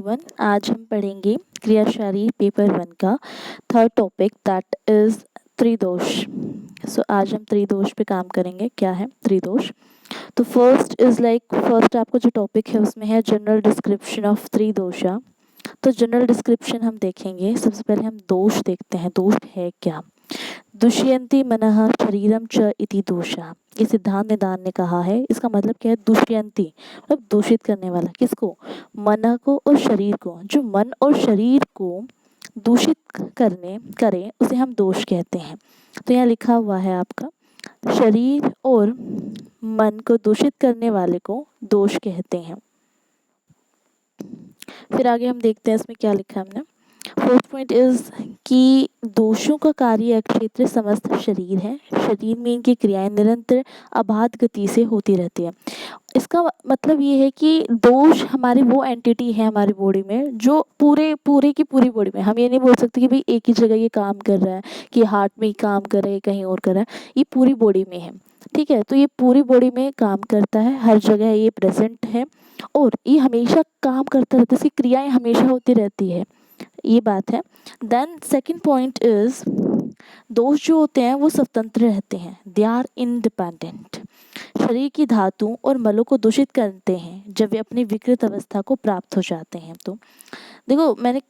Everyone, आज हम पढ़ेंगे क्रियाशारी पेपर 1 का थर्ड टॉपिक दैट इज़ त्रिदोष। आज हम त्रिदोष पे काम करेंगे। क्या है त्रिदोष? तो फर्स्ट आपको जो टॉपिक है उसमें है जनरल डिस्क्रिप्शन ऑफ त्रिदोषा। तो जनरल डिस्क्रिप्शन हम देखेंगे। सबसे पहले हम दोष देखते हैं, दोष है क्या। दुष्यन्ति मनः शरीरम च इति दोषः। ये सिद्धांत निदान ने कहा है। इसका मतलब क्या है? दुष्यन्ति मतलब दूषित करने वाला। किसको? मन को और शरीर को। जो मन और शरीर को दूषित करे उसे हम दोष कहते हैं। तो यहाँ लिखा हुआ है आपका, शरीर और मन को दूषित करने वाले को दोष कहते हैं। फिर आगे हम देखते हैं इसमें क्या लिखा है हमने। फोर्थ पॉइंट इज कि दोषों का कार्य क्षेत्र समस्त शरीर है। शरीर में इनकी क्रियाएं निरंतर अबाध गति से होती रहती है। इसका मतलब ये है कि दोष हमारी वो एंटिटी है हमारी बॉडी में जो पूरे की पूरी बॉडी में, हम ये नहीं बोल सकते कि भाई एक ही जगह ये काम कर रहा है, कि हार्ट में ही काम कर रहा है, कहीं और कर रहा है। ये पूरी बॉडी में है, ठीक है। तो ये पूरी बॉडी में काम करता है, हर जगह ये प्रेजेंट है और ये हमेशा काम करता रहता है, इसकी क्रियाएं हमेशा होती रहती है, ये बात है। देन सेकंड पॉइंट इज, दोष जो होते हैं वो स्वतंत्र रहते हैं, दे आर इंडिपेंडेंट। शरीर की धातु और मलों को दूषित करते हैं जब वे अपनी विकृत अवस्था को प्राप्त हो जाते हैं। तो देखो, मैंने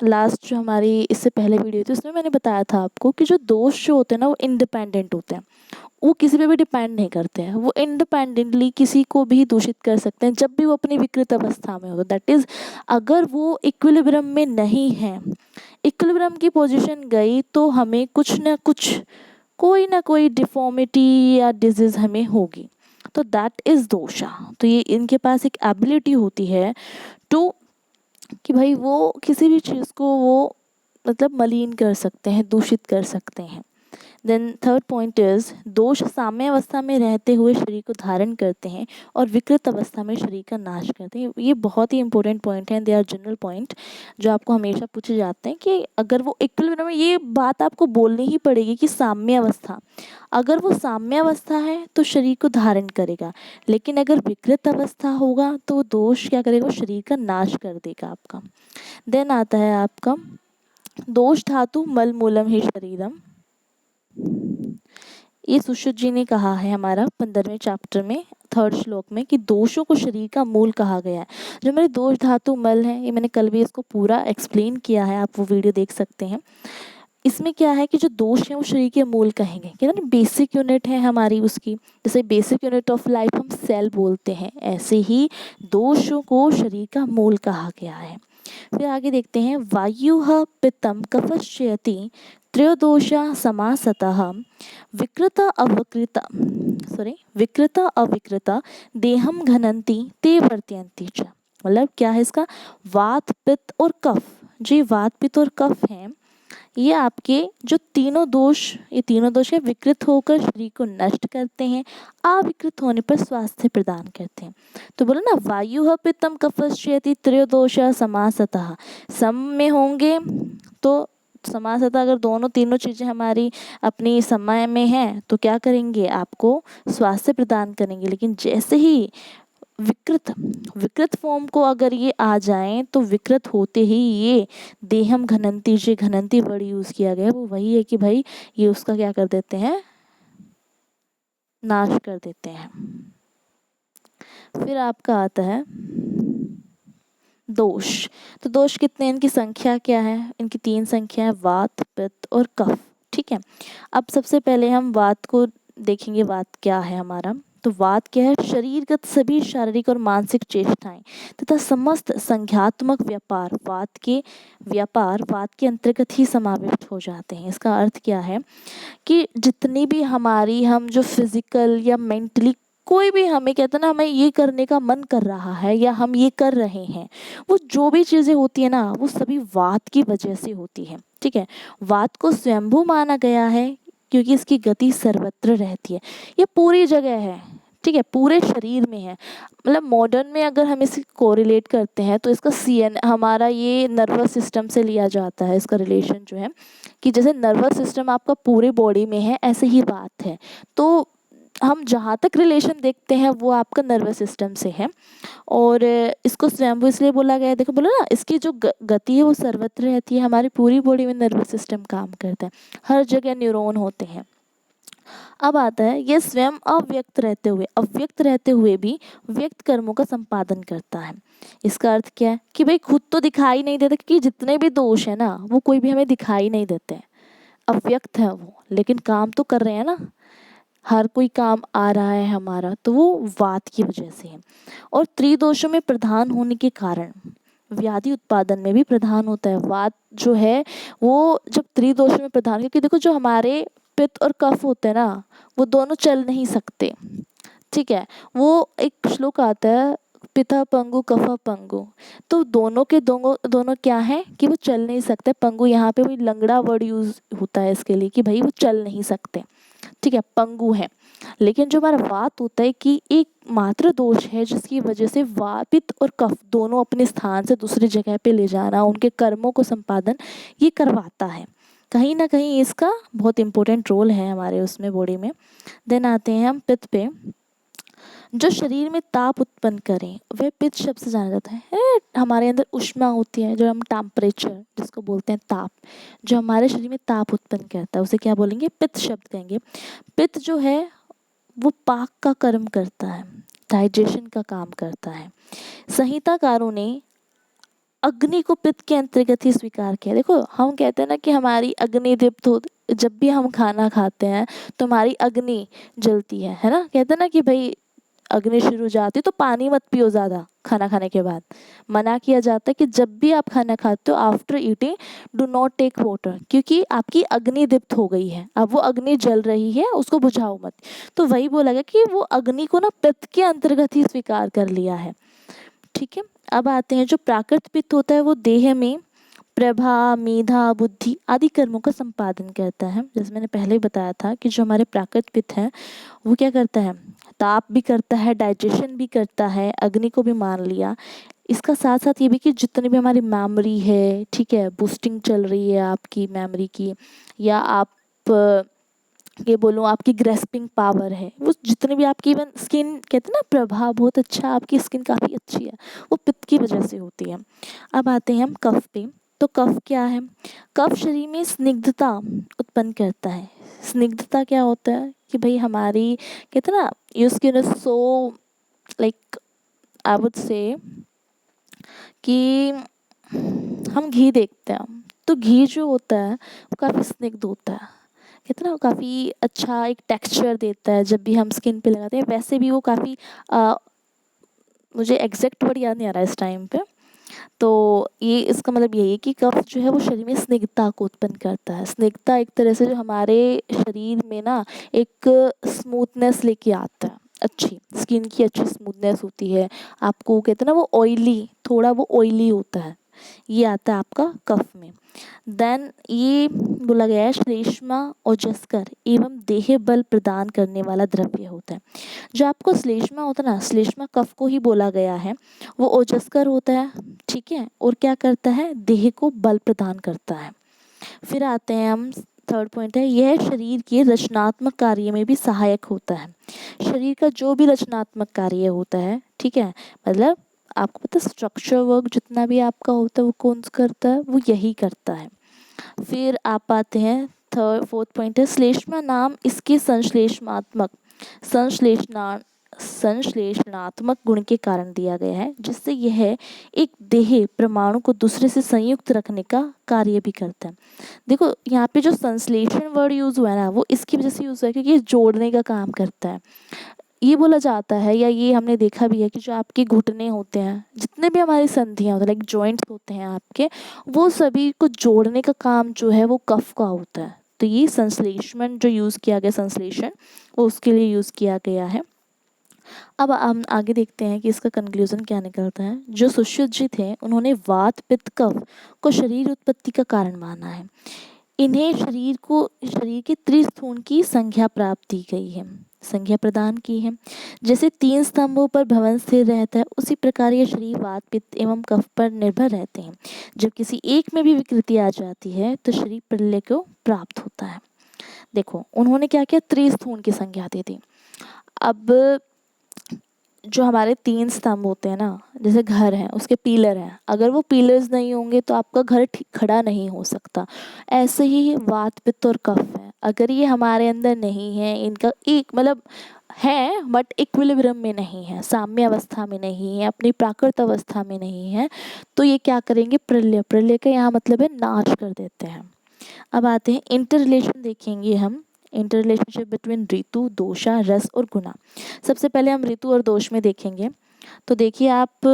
लास्ट जो हमारी इससे पहले वीडियो थी उसमें मैंने बताया था आपको कि जो दोष जो होते हैं ना वो इंडिपेंडेंट होते हैं, वो किसी पे भी डिपेंड नहीं करते हैं। वो इंडिपेंडेंटली किसी को भी दूषित कर सकते हैं जब भी वो अपनी विकृत अवस्था में हो। दैट इज, अगर वो इक्विलिब्रियम में नहीं है, इक्विलिब्रियम की पोजीशन गई तो हमें कुछ ना कुछ, कोई ना कोई डिफॉर्मिटी या डिजीज हमें होगी। तो दैट इज दोषा। तो ये इनके पास एक एबिलिटी होती है टू, कि भाई वो किसी भी चीज़ को वो मतलब मलिन कर सकते हैं, दूषित कर सकते हैं। देन थर्ड पॉइंट इज, दोष साम्य अवस्था में रहते हुए शरीर को धारण करते हैं और विकृत अवस्था में शरीर का नाश करते हैं। ये बहुत ही इंपॉर्टेंट पॉइंट है, दे आर जनरल पॉइंट जो आपको हमेशा पूछे जाते हैं कि अगर वो इक्विलिब्रियम में, ये बात आपको बोलनी ही पड़ेगी कि साम्य अवस्था, अगर वो साम्य अवस्था है तो शरीर को धारण करेगा, लेकिन अगर विकृत अवस्था होगा तो वो दोष क्या करेगा? वो शरीर का नाश कर देगा आपका। देन आता है आपका दोष धातु मल मूलम ही शरीरम। ये सुश्रुत जी ने कहा है हमारा 15वें चैप्टर में थर्ड श्लोक में कि दोषों को शरीर का मूल कहा गया है। जो हमारे दोष धातु मल है, ये मैंने कल भी इसको पूरा एक्सप्लेन किया है, आप वो वीडियो देख सकते हैं। इसमें क्या है कि जो दोष है वो शरीर के मूल कहेंगे, कि ना बेसिक यूनिट है हमारी उसकी। जैसे बेसिक यूनिट ऑफ लाइफ हम सेल बोलते हैं, ऐसे ही दोषों को शरीर का मूल कहा गया है। फिर आगे देखते हैं, वायु पित्तम कफश्चयति त्रयोदोषा समासतः विकृता अविकृता देहम घनंती ते वर्तयन्ति च। मतलब क्या है इसका? वात पित्त और कफ, जो वात पित्त और कफ हैं, ये आपके जो तीनों दोष है विकृत होकर शरीर को नष्ट करते हैं, अविकृत होने पर स्वास्थ्य प्रदान करते हैं। तो बोलो ना, वायु पित्तम कफश्चयति त्रयोदोष समासतः, सम में होंगे तो समासतः, अगर दोनों तीनों चीजें हमारी अपनी समय में हैं तो क्या करेंगे? आपको स्वास्थ्य प्रदान करेंगे। लेकिन जैसे ही विकृत फॉर्म को अगर ये आ जाएं तो विकृत होते ही ये देहम घनंती, जो घनंती वर्ड यूज किया गया है वो वही है कि भाई ये उसका क्या कर देते हैं? नाश कर देते हैं। फिर आपका आता है दोष। तो दोष कितने, इनकी संख्या क्या है? इनकी 3 संख्या है, वात पित्त और कफ, ठीक है। अब सबसे पहले हम वात को देखेंगे। वात क्या है हमारा? तो वात क्या है? शरीरगत सभी शारीरिक और मानसिक चेष्टाएं तथा समस्त संज्ञात्मक व्यापार वात के अंतर्गत ही समाविष्ट हो जाते हैं। इसका अर्थ क्या है कि जितनी भी हमारी, हम जो फिजिकल या मेंटली कोई भी, हमें कहते हैं ना, हमें ये करने का मन कर रहा है या हम ये कर रहे हैं, वो जो भी चीज़ें होती है ना वो सभी वात की वजह से होती है, ठीक है। वात को स्वयंभू माना गया है क्योंकि इसकी गति सर्वत्र रहती है, ये पूरी जगह है, ठीक है, पूरे शरीर में है। मतलब मॉडर्न में अगर हम इसे कोरिलेट करते हैं तो इसका CN हमारा ये नर्वस सिस्टम से लिया जाता है। इसका रिलेशन जो है कि जैसे नर्वस सिस्टम आपका पूरे बॉडी में है, ऐसे ही बात है। तो हम जहाँ तक रिलेशन देखते हैं वो आपका नर्वस सिस्टम से है। और इसको स्वयंभू इसलिए बोला गया है, देखो बोला ना, इसकी जो गति है वो सर्वत्र रहती है। हमारी पूरी बॉडी में नर्वस सिस्टम काम करता है, हर जगह न्यूरॉन होते हैं। अब आता है ये स्वयं अव्यक्त रहते हुए भी व्यक्त कर्मों का संपादन करता है। इसका अर्थ क्या है कि भाई खुद तो दिखाई नहीं देता, क्योंकि जितने भी दोष है ना वो कोई भी हमें दिखाई नहीं देते हैं, अव्यक्त है वो, लेकिन काम तो कर रहे हैं ना। हर कोई काम आ रहा है हमारा, तो वो वात की वजह से है। और त्रिदोषों में प्रधान होने के कारण व्याधि उत्पादन में भी प्रधान होता है। वात जो है वो जब त्रिदोषों में प्रधान, क्योंकि देखो जो हमारे पित्त और कफ होते हैं ना वो दोनों चल नहीं सकते, ठीक है। वो एक श्लोक आता है, पिता पंगु कफा पंगु, तो दोनों के दोनों दोनों क्या है कि वो चल नहीं सकते। पंगु यहाँ पे भी लंगड़ा वर्ड यूज होता है इसके लिए कि भाई वो चल नहीं सकते, ठीक है, पंगु है। लेकिन जो हमारा वात होता है कि एक मात्र दोष है जिसकी वजह से पित्त और कफ दोनों अपने स्थान से दूसरी जगह पे ले जाना, उनके कर्मों को संपादन ये करवाता है। कहीं ना कहीं इसका बहुत इंपॉर्टेंट रोल है हमारे उसमें बॉडी में। देन आते हैं हम पित्त पे। जो शरीर में ताप उत्पन्न करें वह पित्त शब्द से जाना जाता है। हमारे अंदर ऊष्मा होती है, जो हम टेम्परेचर जिसको बोलते हैं ताप, जो हमारे शरीर में ताप उत्पन्न करता है उसे क्या बोलेंगे, पित्त शब्द कहेंगे। पित्त जो है वो पाक का कर्म करता है, डाइजेशन का काम करता है। संहिताकारों ने अग्नि को पित्त के अंतर्गत ही स्वीकार किया। देखो हम कहते हैं ना कि हमारी अग्नि दीप्त हो, जब भी हम खाना खाते हैं तो हमारी अग्नि जलती है ना। कहते हैं ना कि भाई अग्नि शुरू हो जाती है तो पानी मत पियो ज़्यादा खाना खाने के बाद। मना किया जाता है कि जब भी आप खाना खाते हो after eating do not take water, क्योंकि आपकी अग्नि दीप्त हो गई है, अब वो अग्नि जल रही है, उसको बुझाओ मत। तो वही बोला गया कि वो अग्नि को ना पित्त के अंतर्गत ही स्वीकार कर लिया है, ठीक है। अब आते हैं जो प्राकृत पित्त होता है वो देह में प्रभा मेधा बुद्धि आदि कर्मों का संपादन करता है। जैसे मैंने पहले ही बताया था कि जो हमारे प्राकृत पित्त है वो क्या करता है, ताप भी करता है, डाइजेशन भी करता है, अग्नि को भी मान लिया। इसका साथ साथ ये भी कि जितनी भी हमारी मेमोरी है, ठीक है, बूस्टिंग चल रही है आपकी मेमोरी की, या आप ये बोलूँ आपकी ग्रेस्पिंग पावर है, वो जितने भी आपकी इवन स्किन कहते हैं ना प्रभाव बहुत अच्छा, आपकी स्किन काफ़ी अच्छी है, वो पित्त की वजह से होती है। अब आते हैं हम कफ पे। तो कफ क्या है, कफ शरीर में स्निग्धता उत्पन्न करता है। स्निग्धता क्या होता है कि भाई हमारी कहते हैं ना your skin is so like I would say कि हम घी देखते हैं तो घी जो होता है वो काफ़ी स्निग्ध होता है, कहते हैं ना वो काफ़ी अच्छा एक टेक्सचर देता है जब भी हम स्किन पे लगाते हैं। वैसे भी वो काफ़ी मुझे एग्जैक्ट वर्ड याद नहीं आ रहा है इस टाइम पे। तो ये इसका मतलब यही है कि कफ जो है वो शरीर में स्निग्धता को उत्पन्न करता है। स्निग्धता एक तरह से जो हमारे शरीर में ना एक स्मूथनेस लेके आता है, अच्छी स्किन की अच्छी स्मूथनेस होती है। आपको कहते हैं ना वो ऑयली, थोड़ा वो ऑयली होता है, ये आता है आपका कफ में। देन ये बोला गया है श्लेष्मा ओजस्कर एवं देह बल प्रदान करने वाला द्रव्य होता है। जो आपको श्लेष्मा होता है ना, श्लेष्मा कफ को ही बोला गया है, वो ओजस्कर होता है, ठीक है, और क्या करता है, देह को बल प्रदान करता है। फिर आते हैं हम थर्ड पॉइंट है, यह शरीर के रचनात्मक कार्य में भी सहायक होता है। शरीर का जो भी रचनात्मक कार्य होता है, ठीक है, मतलब आपको पता है स्ट्रक्चर वर्क जितना भी आपका होता है वो कौन करता है, वो यही करता है। फिर आप आते हैं फोर्थ पॉइंट है, श्लेष्मा नाम इसके संश्लेषणा संश्लेषणात्मक गुण के कारण दिया गया है, जिससे यह एक देह परमाणु को दूसरे से संयुक्त रखने का कार्य भी करता है। देखो यहाँ पे जो संश्लेषण वर्ड यूज हुआ है ना वो इसकी वजह से यूज हुआ है क्योंकि ये जोड़ने का काम करता है। ये बोला जाता है या ये हमने देखा भी है कि जो आपके घुटने होते हैं, जितने भी हमारी संधियाँ होती हैं लाइक जॉइंट्स होते हैं आपके, वो सभी को जोड़ने का काम जो है वो कफ का होता है। तो ये संश्लेषण जो यूज़ किया गया, संश्लेषण वो उसके लिए यूज़ किया गया है। अब हम आगे देखते हैं कि इसका कंक्लूजन क्या निकलता है। जो सुश्रुत जी थे उन्होंने वात पित्त कफ को शरीर उत्पत्ति का कारण माना है। इन्हें शरीर के त्रिस्थूण की संज्ञा प्राप्त की गई है, संज्ञा प्रदान की है। जैसे 3 स्तंभों पर भवन स्थिर रहता है, उसी प्रकार ये शरीर वात पित्त एवं कफ पर निर्भर रहते हैं। जब किसी एक में भी विकृति आ जाती है तो शरीर प्रलय को प्राप्त होता है। देखो उन्होंने क्या किया, त्रिस्थूण की संज्ञा दे दी। अब जो हमारे 3 स्तंभ होते हैं ना, जैसे घर है उसके पिलर हैं, अगर वो पिलर्स नहीं होंगे तो आपका घर खड़ा नहीं हो सकता। ऐसे ही वात पित्त और कफ है, अगर ये हमारे अंदर नहीं है, इनका एक मतलब है बट इक्विलिब्रियम में नहीं है, साम्य अवस्था में नहीं है, अपनी प्राकृत अवस्था में नहीं है, तो ये क्या करेंगे, प्रलय, प्रलय का यहाँ मतलब है नाश कर देते हैं। अब आते हैं इंटर रिलेशन देखेंगे हम, इंटर रिलेशनशिप बिटवीन ऋतु, दोषा, रस और गुणा। सबसे पहले हम ऋतु और दोष में देखेंगे। तो देखिए आप,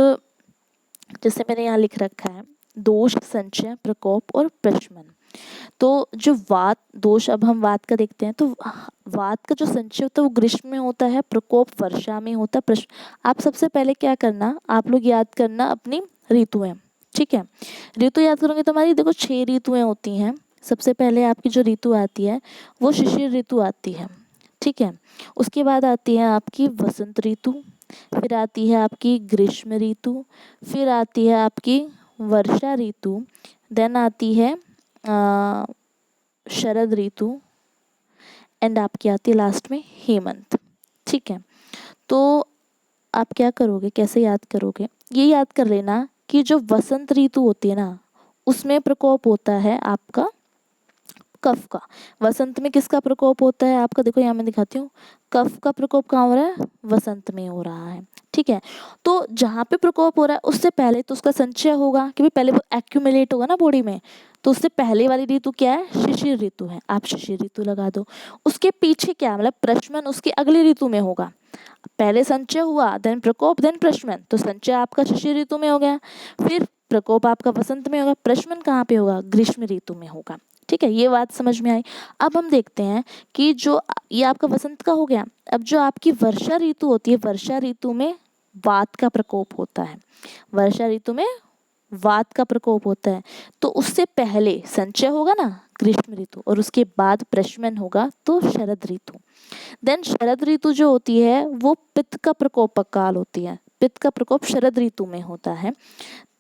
जैसे मैंने यहाँ लिख रखा है, दोष, संचय, प्रकोप और प्रशमन। तो जो वात दोष, अब हम वात का देखते हैं, तो वात का जो संचय होता है वो ग्रीष्म में होता है, प्रकोप वर्षा में होता है, आप सबसे पहले क्या करना, आप लोग याद करना अपनी ऋतुएं, ठीक है। ऋतु याद करोगे तो हमारी देखो 6 ऋतुएं होती हैं। सबसे पहले आपकी जो ऋतु आती है वो शिशिर ऋतु आती है, ठीक है। उसके बाद आती है आपकी वसंत ऋतु, फिर आती है आपकी ग्रीष्म ऋतु, फिर आती है आपकी वर्षा ऋतु, देन आती है शरद ऋतु, एंड आपकी आती है लास्ट में हेमंत, ठीक है। तो आप क्या करोगे, कैसे याद करोगे, ये याद कर लेना कि जो वसंत ऋतु होती है ना, उसमें प्रकोप होता है आपका कफ का। वसंत में किसका प्रकोप होता है आपका, देखो यहाँ मैं दिखाती हूँ, कफ का प्रकोप कहाँ हो रहा है, वसंत में हो रहा है, ठीक है। तो जहाँ पे प्रकोप हो रहा है उससे पहले तो उसका संचय होगा, क्योंकि पहले वो एक्यूमुलेट होगा ना बॉडी में, तो उससे पहले वाली ऋतु क्या है, शिशिर ऋतु है, आप शिशिर ऋतु लगा दो। उसके पीछे क्या मतलब प्रशमन उसके अगली ऋतु में होगा, पहले संचय हुआ, देन प्रकोप, देन प्रशमन, तो संचय आपका शिशिर ऋतु में हो गया, फिर प्रकोप आपका वसंत में होगा, प्रशमन कहाँ पे होगा, ग्रीष्म ऋतु में होगा, ठीक है। ये बात समझ में आई। अब हम देखते हैं कि जो ये आपका वसंत का हो गया, अब जो आपकी वर्षा ऋतु होती है, वर्षा ऋतु में वात का प्रकोप होता है, वर्षा ऋतु में वात का प्रकोप होता है, तो उससे पहले संचय होगा ना ग्रीष्म ऋतु, और उसके बाद प्रशमन होगा तो शरद ऋतु। देन शरद ऋतु जो होती है वो पित्त का प्रकोप काल होती है, पित्त का प्रकोप शरद ऋतु में होता है,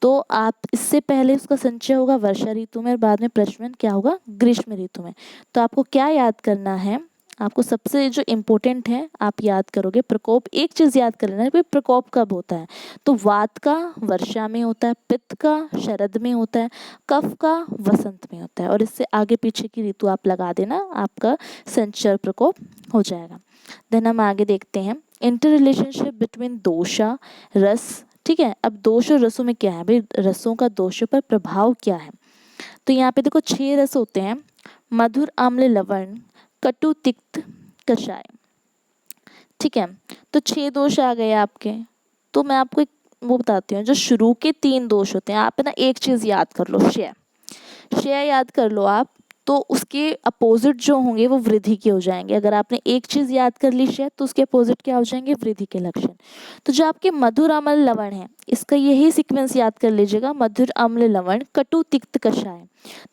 तो आप इससे पहले उसका संचय होगा वर्षा ऋतु में और बाद में प्रशमन क्या होगा, ग्रीष्म ऋतु में। तो आपको क्या याद करना है, आपको सबसे जो इम्पोर्टेंट है आप याद करोगे प्रकोप, एक चीज़ याद कर लेना है, प्रकोप कब होता है, तो वात का वर्षा में होता है, पित्त का शरद में होता है, कफ का वसंत में होता है, और इससे आगे पीछे की ऋतु आप लगा देना, आपका संचय प्रकोप हो जाएगा। देन हम आगे देखते हैं इंटर रिलेशनशिप बिटवीन दोषा, रस, ठीक है। अब दोष और रसों में क्या है भाई, रसों का दोषों पर प्रभाव क्या है, तो यहाँ पे देखो 6 रस होते हैं, मधुर, आम्ल, लवण, कटु, तिक्त, कषाय, ठीक है। तो 6 दोष आ गए आपके। तो मैं आपको एक वो बताती हूँ, जो शुरू के 3 दोष होते हैं, आप ना एक चीज याद कर लो, क्षय, क्षय याद कर लो आप, तो उसके अपोजिट जो होंगे वो वृद्धि के हो जाएंगे। अगर आपने एक चीज याद कर ली क्षय, तो उसके अपोजिट क्या हो जाएंगे, वृद्धि के लक्षण। तो जो आपके मधुर, अम्ल, लवण है, इसका यही सीक्वेंस याद कर लीजिएगा, मधुर, अम्ल, लवण, कटु, तिक्त, कषाय।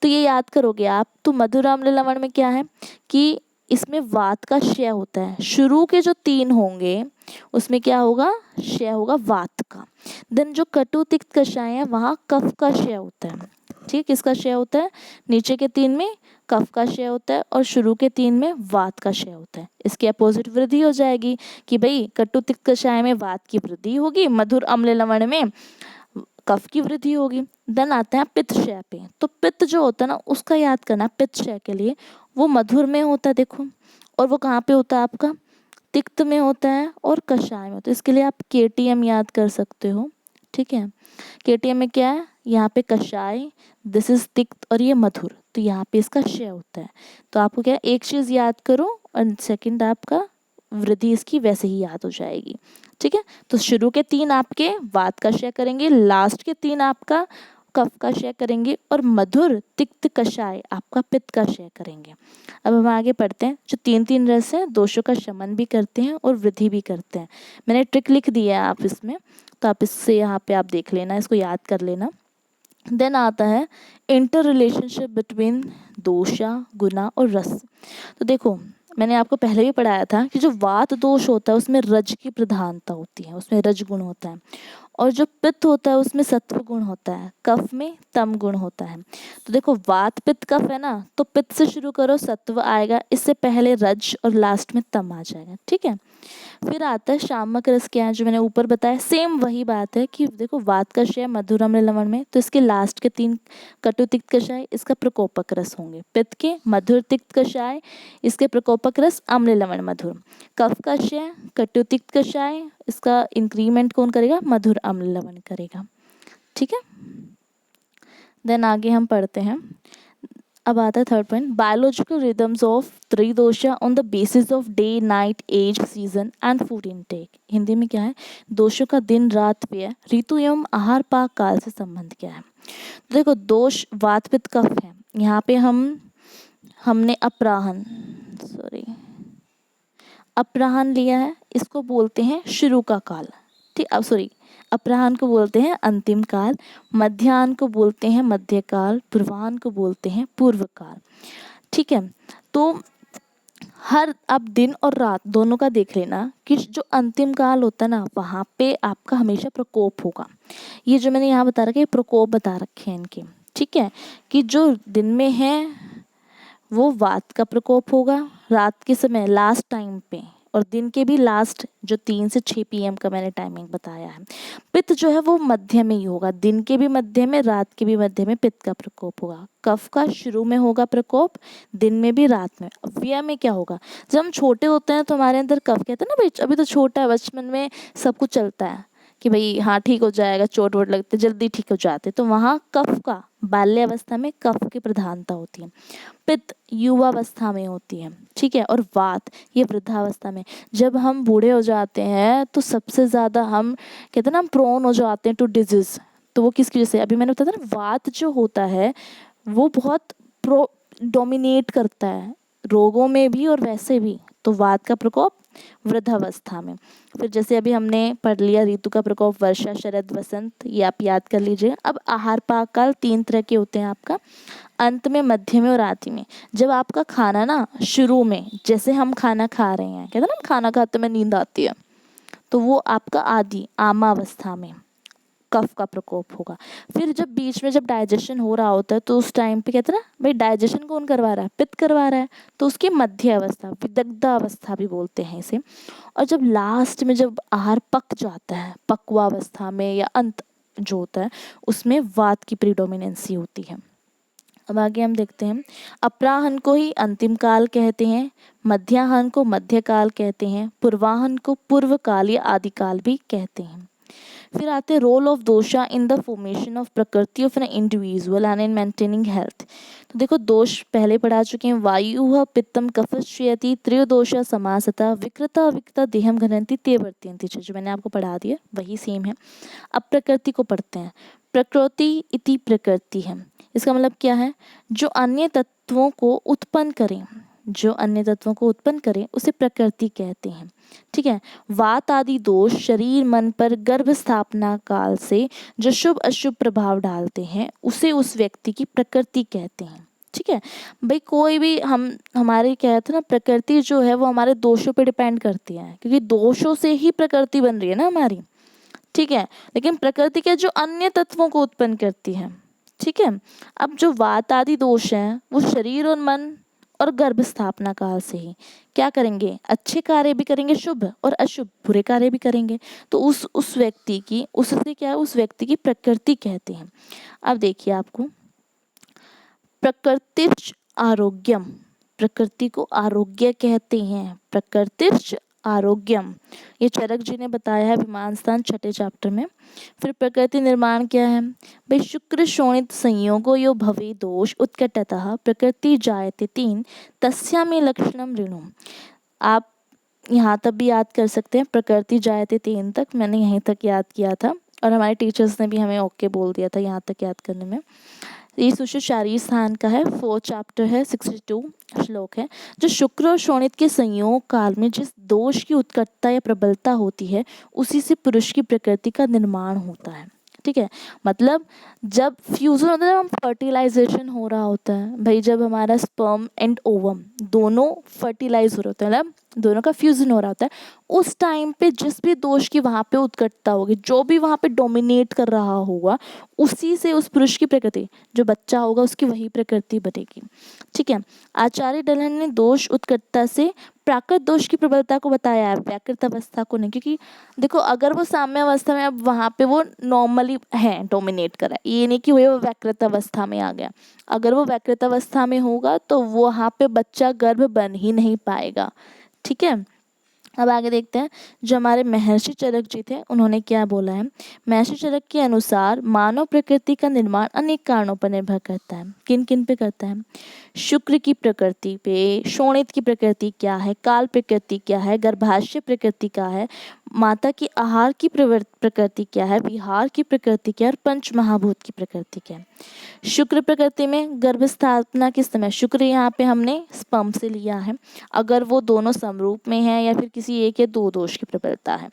तो ये याद करोगे आप, तो मधुर, अम्ल, लवण में क्या है कि इसमें वात का क्षय होता है, शुरू के जो 3 होंगे उसमें क्या होगा, क्षय होगा वात का। देन जो कटु, तिक्त, कषाय है वहाँ कफ का क्षय होता है, ठीक, किसका क्षय होता है, नीचे के 3 में कफ का क्षय होता है और शुरू के 3 में वात का क्षय होता है। इसके अपोजिट वृद्धि हो जाएगी कि भाई कटु, तिक्त, कषाय में वात की वृद्धि होगी, मधुर, अम्ल, लवण में कफ की वृद्धि होगी। देन आते हैं पित्त क्षय पे, तो पित्त जो होता है ना उसका याद करना, पित्त क्षय के लिए वो मधुर में होता है देखो, और वो कहाँ पे होता है आपका, तिक्त में होता है और कषाय में होता है। इसके लिए आप केटीएम याद कर सकते हो, ठीक है। केटीएम में क्या है, यहाँ पे कषाय, दिस इज तिक्त और ये मधुर, तो यहाँ पे इसका क्षय होता है। तो आपको क्या एक चीज याद करो और सेकंड आपका वृद्धि इसकी वैसे ही याद हो जाएगी, ठीक है। तो शुरू के 3 आपके वात का क्षय करेंगे, लास्ट के 3 आपका कफ का क्षय करेंगे, और मधुर, तिक्त, कषाय आपका पित्त का क्षय करेंगे। अब हम आगे पढ़ते हैं, जो 3 रस हैं दोषों का शमन भी करते हैं और वृद्धि भी करते हैं। मैंने ट्रिक लिख दी है आप इसमें, तो आप इससे यहाँ पे आप देख लेना, इसको याद कर लेना। देन आता है इंटर रिलेशनशिप बिटवीन दोषा, गुना और रस। तो देखो मैंने आपको पहले भी पढ़ाया था कि जो वात दोष होता है उसमें रज की प्रधानता होती है, उसमें रज गुण होता है, और जो पित्त होता है उसमें सत्व गुण होता है, कफ में तम गुण होता है। तो देखो वात पित्त कफ है ना, तो पित्त से शुरू करो सत्व आएगा, इससे पहले रज और लास्ट में तम आ जाएगा, ठीक है। फिर आता है शामक रस, क्या है जो मैंने ऊपर बताया, सेम वही बात है कि देखो वात का क्षय मधुर अम्ल लवण में, तो इसके लास्ट के 3 कटु तिक्त कषाय इसका प्रकोपक रस होंगे। पित्त के मधुर तिक्त कषाय, इसके प्रकोपक रस अम्ल लवण मधुर। कफ का क्षय कटु तिक्त कषाय, इसका इंक्रीमेंट कौन करेगा, मधुर अम्ल लवण करेगा, ठीक है। देन आगे हम पढ़ते हैं। अब आता है third point, biological rhythms of tridosha on the basis of day night as season and food intake. Hindi में क्या है, दोषों का दिन रात पेय ऋतु एवं आहार पाक काल से संबंध क्या है। तो देखो दोष वात पित्त कफ है, यहाँ पे हमने अपराहन लिया है, इसको बोलते हैं शुरू का काल, ठीक, अब सॉरी, अपराह्न को बोलते हैं अंतिम काल, मध्याह्न को बोलते हैं मध्यकाल, पूर्वाह्न को बोलते हैं पूर्व काल, ठीक है। तो हर आप दिन और रात दोनों का देख लेना कि जो अंतिम काल होता है ना, वहाँ पे आपका हमेशा प्रकोप होगा। ये जो मैंने यहाँ बता रखा है, प्रकोप बता रखे हैं इनके, ठीक है, कि जो दिन में है वो वात का प्रकोप होगा रात के समय लास्ट टाइम पे, और दिन के भी लास्ट जो 3 से 6 PM का मैंने टाइमिंग बताया है। पित्त जो है वो मध्य में ही होगा, दिन के भी मध्य में रात के भी मध्य में पित्त का प्रकोप होगा। कफ का शुरू में होगा प्रकोप, दिन में भी रात में। व्यय में क्या होगा, जब हम छोटे होते हैं तो हमारे अंदर कफ, कहते हैं ना भाई अभी तो छोटा है, बचपन में सब कुछ चलता है कि भाई हाँ ठीक हो जाएगा, चोट वोट लगते जल्दी ठीक हो जाते, तो वहाँ कफ का बाल्यावस्था में कफ की प्रधानता होती है। पित्त युवावस्था में होती है, ठीक है, और वात ये वृद्धावस्था में। जब हम बूढ़े हो जाते हैं तो सबसे ज़्यादा हम कहते हैं ना, हम प्रोन हो जाते हैं टू डिजीज, तो वो किसकी वजह से, अभी मैंने बताया था ना, वात जो होता है वो बहुत डोमिनेट करता है रोगों में भी और वैसे भी, तो वात का प्रकोप वृद्धावस्था में। फिर जैसे अभी हमने पढ़ लिया ऋतु का प्रकोप वर्षा शरद वसंत, ये आप याद कर लीजिए। अब आहार पाक काल 3 तरह के होते हैं आपका, अंत में, मध्य में और आदि में। जब आपका खाना ना शुरू में, जैसे हम खाना खा रहे हैं, कहते हैं ना खाना खाते में नींद आती है, तो वो आपका आदि आमावस्था में कफ का प्रकोप होगा। फिर जब बीच में जब डाइजेशन हो रहा होता है तो उस टाइम पे कहते हैं ना भाई डाइजेशन कौन करवा रहा है, पित्त करवा रहा है, तो उसकी मध्य अवस्था विदग्धा अवस्था भी बोलते हैं इसे। और जब लास्ट में जब आहार पक जाता है, पक्वावस्था में या अंत जो होता है, उसमें वात की प्रीडोमिनेंसी होती है। अब आगे हम देखते हैं, अपराह्न को ही अंतिम काल कहते हैं, मध्याह्न को मध्यकाल कहते हैं, पूर्वाह्न को पूर्व काल या आदि काल भी कहते हैं। फिर आते हैं role of dosha in the formation of prakriti of an individual and in maintaining health. तो देखो दोष पहले पढ़ा चुके हैं, वायु पित्तम कफश्यति त्रयोदोषा समासता विकृता विकृता देहम घनंती ते वर्तयन्ति, जो मैंने आपको पढ़ा दिया वही सेम है। अब प्रकृति को पढ़ते हैं, प्रकृति इति प्रकृति है, इसका मतलब क्या है, जो अन्य तत्वों को उत्पन्न करें, जो अन्य तत्वों को उत्पन्न करें उसे प्रकृति कहते हैं, ठीक है। वात आदि दोष शरीर मन पर गर्भ स्थापना काल से जो शुभ अशुभ प्रभाव डालते हैं उसे उस व्यक्ति की प्रकृति कहते हैं, ठीक है। भाई कोई भी हमारे कहते हैं ना, प्रकृति जो है वो हमारे दोषों पे डिपेंड करती है, क्योंकि दोषों से ही प्रकृति बन रही है ना हमारी, ठीक है। लेकिन प्रकृति के जो अन्य तत्वों को उत्पन्न करती है, ठीक है। अब जो वात आदि दोष हैं वो शरीर और मन और गर्भ स्थापना काल से ही क्या करेंगे, अच्छे कार्य भी करेंगे शुभ, और अशुभ बुरे कार्य भी करेंगे, तो उस व्यक्ति की, उससे क्या है, उस व्यक्ति की प्रकृति कहते हैं। अब देखिए आपको, प्रकृतिश्च आरोग्यम, प्रकृति को आरोग्य कहते हैं, प्रकृतिश्च आरोग्यम, ये चरक जी ने बताया है विमान स्थान 6 चैप्टर में। फिर प्रकृति निर्माण क्या है भाई, शुक्र शोणित संयोगो यो भवे दोष उत्कटतः प्रकृति जायते 3 तस्यामे लक्षणम ऋणु। आप यहाँ तक भी याद कर सकते हैं, प्रकृति जायते 3 तक मैंने यहीं तक याद किया था, और हमारे टीचर्स ने भी हमें ओके बोल दिया था यहाँ तक याद करने में। ये सुश्रुत शारीर स्थान का है, 4 चैप्टर है, 62 श्लोक है। जो शुक्र और शोणित के संयोग काल में जिस दोष की उत्कटता या प्रबलता होती है उसी से पुरुष की प्रकृति का निर्माण होता है, ठीक है। मतलब जब फ्यूजन होता है, फर्टिलाइजेशन हो रहा होता है भाई, जब हमारा स्पर्म एंड ओवम दोनों फर्टिलाइज हो रहे होते हैं, मतलब दोनों का फ्यूजन हो रहा होता है, उस टाइम पे जिस भी दोष की वहाँ पे उत्कटता होगी, जो भी वहाँ पे डोमिनेट कर रहा होगा, उसी से उस पुरुष की प्रकृति, जो बच्चा होगा उसकी वही प्रकृति बनेगी। ठीक है। आचार्य डलन ने दोष उत्कटता से प्राकृत दोष की प्रबलता को बताया है, व्याकृत अवस्था को नहीं। क्योंकि देखो अगर वो साम्य अवस्था में, अब वहाँ पे वो नॉर्मली है, डोमिनेट कर रहा है, ये नहीं कि वो व्याकृत अवस्था में आ गया। अगर वो व्याकृत अवस्था में होगा तो वहाँ पे बच्चा गर्भ बन ही नहीं पाएगा। ठीक है। अब आगे देखते हैं, जो हमारे महर्षि चरक जी थे उन्होंने क्या बोला है। महर्षि चरक के अनुसार मानव प्रकृति का निर्माण अनेक कारणों पर निर्भर करता है। किन किन पे करता है? शुक्र की प्रकृति पे, शोणित की प्रकृति क्या है, काल प्रकृति क्या है, गर्भाशय प्रकृति क्या है, माता की आहार की प्रकृति क्या है, विहार की प्रकृति क्या है, और पंच महाभूत की प्रकृति क्या है। शुक्र प्रकृति में गर्भ स्थापना किस समय, शुक्र यहाँ पे हमने स्पर्म से लिया है, अगर वो दोनों समरूप में है या फिर किसी एक या दो दोष की प्रबलता है।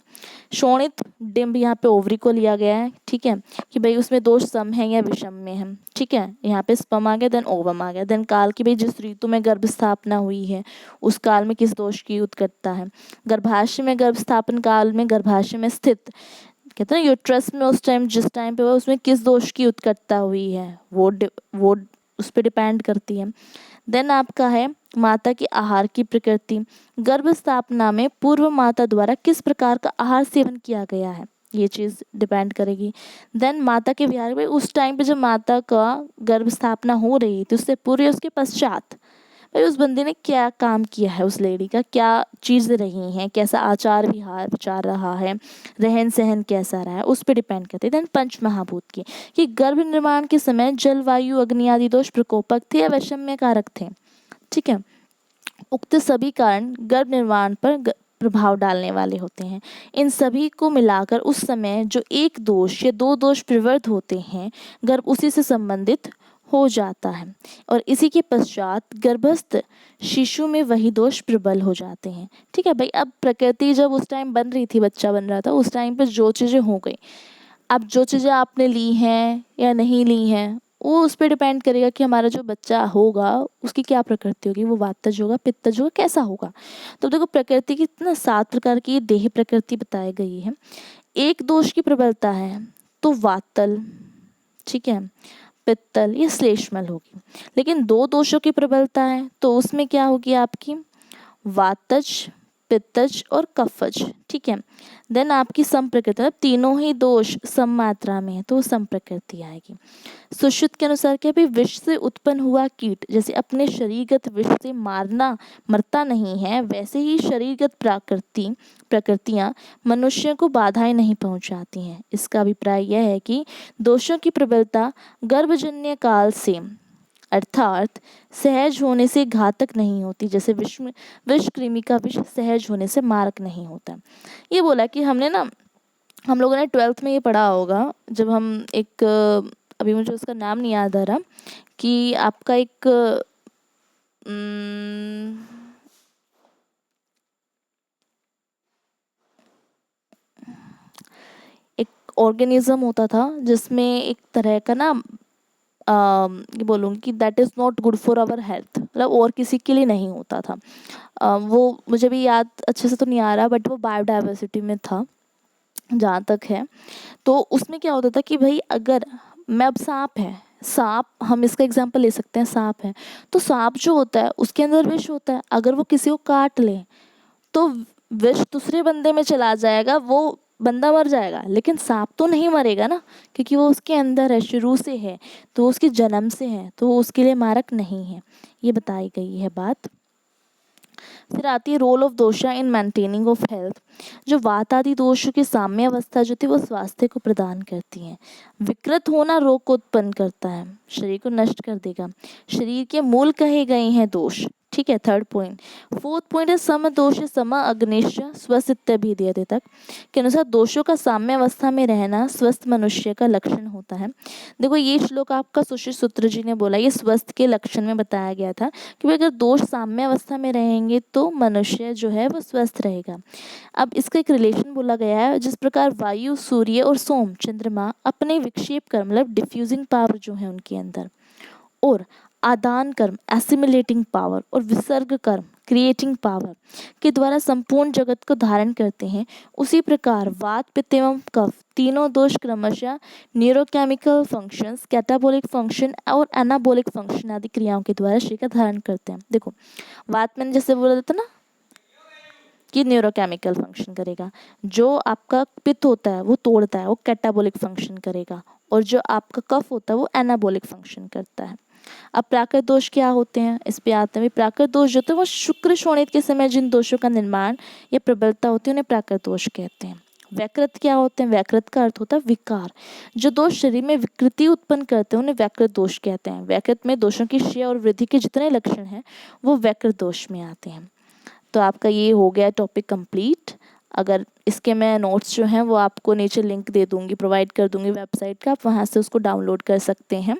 शोणित डिंब यहाँ पे ओवरी को लिया गया है। ठीक है, कि भाई उसमें दोष सम है या विषम में है। ठीक है, यहाँ पे स्पर्म आ गया, देन ओवम आ गया। देन काल की भाई जिस ऋतु में गर्भ स्थापना हुई है उस काल में किस दोष की उत्कटता है। गर्भाशय में गर्भ स्थापन काल में गर्भाशय में स्थित, कहते हैं यूट्रस में उस टाइम जिस टाइम पे हुआ उसमें किस दोष की उत्कटता हुई है, वो उस पर डिपेंड करती है। देन आपका है माता की आहार की प्रकृति, गर्भ स्थापना में पूर्व माता द्वारा किस प्रकार का आहार सेवन किया गया है, ये चीज़ डिपेंड करेगी। देन माता के विहार में उस टाइम पे जब माता का गर्भ स्थापना हो रही थी उससे पूर्व उसके पश्चात भाई उस बंदे ने क्या काम किया है, उस लेडी का क्या चीज़ रही हैं, कैसा आचार विहार विचार रहा है, रहन सहन कैसा रहा है, उस पर डिपेंड करते हैं। देन पंच महाभूत की, कि गर्भ निर्माण के समय जलवायु अग्नि आदि दोष प्रकोपक थे या वैषम्य कारक थे। ठीक है, उक्त सभी कारण गर्भ निर्माण पर प्रभाव डालने वाले होते हैं। इन सभी को मिलाकर उस समय जो एक दोष या दो दोष प्रवृत्त होते हैं, गर्भ उसी से संबंधित हो जाता है और इसी के पश्चात गर्भस्थ शिशु में वही दोष प्रबल हो जाते हैं। ठीक है भाई, अब प्रकृति जब उस टाइम बन रही थी, बच्चा बन रहा था, उस टाइम पे जो चीज़ें हो गई, अब जो चीज़ें आपने ली हैं या नहीं ली हैं वो उस पर डिपेंड करेगा कि हमारा जो बच्चा होगा उसकी क्या प्रकृति होगी, वो वातज होगा, पित्तज होगा, कैसा होगा। तो देखो प्रकृति की ना 7 प्रकार की देह प्रकृति बताई गई है। एक दोष की प्रबलता है तो वातल, ठीक है, पित्तल या श्लेष्मल होगी। लेकिन 2 दोषों की प्रबलता है तो उसमें क्या होगी आपकी वातज, पित्तज और कफज। ठीक है, देन आपकी सम प्रकृति, मतलब तीनों ही दोष सम मात्रा में है तो सम प्रकृति आएगी। सुश्रुत के अनुसार क्या भी विष से उत्पन्न हुआ कीट जैसे अपने शरीरगत विष से मरता नहीं है, वैसे ही शरीरगत प्रकृतियां मनुष्य को बाधाएं नहीं पहुंचाती हैं। इसका अभिप्राय यह है कि दोषों की प्रबलता गर्भजन्य काल से अर्थात सहज होने से घातक नहीं होती, जैसे विष कृमि का विष सहज होने से मारक नहीं होता। ये बोला कि हमने ना, हम लोगों ने 12th में ये पढ़ा होगा, जब हम एक, अभी मुझे उसका नाम नहीं याद आ रहा, कि आपका एक एक ऑर्गेनिज्म होता था जिसमें एक तरह का ना ये बोलूँगी कि that is not good for our health, मतलब और किसी के लिए नहीं होता था। वो मुझे भी याद अच्छे से तो नहीं आ रहा, बट वो बायोडाइवर्सिटी में था जहाँ तक है। तो उसमें क्या होता था कि भाई अगर मैं, अब सांप है, सांप हम इसका एग्जांपल ले सकते हैं, सांप है तो सांप जो होता है उसके अंदर विष होता है, अगर वो किसी को काट ले तो विष दूसरे बंदे में चला जाएगा, वो बंदा मर जाएगा, लेकिन सांप तो नहीं मरेगा ना, क्योंकि वो उसके अंदर है, शुरू से है, तो वो उसके जन्म से है, तो वो उसके लिए मारक नहीं है। ये बताई गई है बात। फिर आती है role of dosha in maintaining of health. जो वात आदि दोषों की साम्य अवस्था जो थी वो स्वास्थ्य को प्रदान करती है। विकृत होना रोग को उत्पन्न करता है, शरीर को नष्ट कर देगा। शरीर के मूल कहे गए हैं दोष। ठीक है, 3rd पॉइंट। 4th पॉइंट है सम दोष सम अग्निश्च स्वस्थ इत्यभिधीयते तक के अनुसार दोषों का साम्य अवस्था में रहना स्वस्थ मनुष्य का लक्षण होता है। देखो ये श्लोक आपका सुश्री सूत्र जी ने बोला, ये स्वस्थ के लक्षण में बताया गया था कि अगर दोष साम्य अवस्था में रहेंगे तो मनुष्य जो है वो स्वस्थ रहेगा। अब इसका एक रिलेशन बोला गया है, जिस प्रकार वायु, सूर्य और सोम, चंद्रमा अपने विक्षेप कर, मतलब डिफ्यूजिंग पावर जो है उनके अंदर, और आदान कर्म एसिमिलेटिंग पावर और विसर्ग कर्म क्रिएटिंग पावर के द्वारा संपूर्ण जगत को धारण करते हैं, उसी प्रकार वात पित्त एवं कफ तीनों दोष क्रमशः न्यूरोकेमिकल फंक्शंस कैटाबोलिक फंक्शन और एनाबोलिक फंक्शन आदि क्रियाओं के द्वारा शरीर का धारण करते हैं। देखो वात मैंने जैसे बोला था ना कि न्यूरोकेमिकल फंक्शन करेगा, जो आपका पित्त होता है वो तोड़ता है, वो कैटाबोलिक फंक्शन करेगा, और जो आपका कफ होता है वो एनाबोलिक फंक्शन करता है। अब प्राकृत दोष क्या होते हैं, इस पे आते हैं। प्राकृत दोष जो होते हैं वो शुक्र शोणित के समय जिन दोषों का निर्माण या प्रबलता होती है उन्हें प्राकृत दोष कहते हैं। वैकृत क्या होते हैं, वैकृत का अर्थ होता है विकार, जो दोष शरीर में विकृति उत्पन्न करते हैं उन्हें वैकृत दोष कहते हैं। वैकृत में दोषों की क्षय और वृद्धि के जितने लक्षण हैं वो वैकृत दोष में आते हैं। तो आपका ये हो गया टॉपिक कंप्लीट। अगर इसके मैं नोट्स जो हैं वो आपको नीचे लिंक दे दूँगी, प्रोवाइड कर दूँगी वेबसाइट का, आप वहाँ से उसको डाउनलोड कर सकते हैं।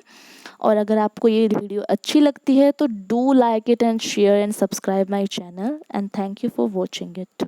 और अगर आपको ये वीडियो अच्छी लगती है तो do like it and share and subscribe my channel and thank you for watching it.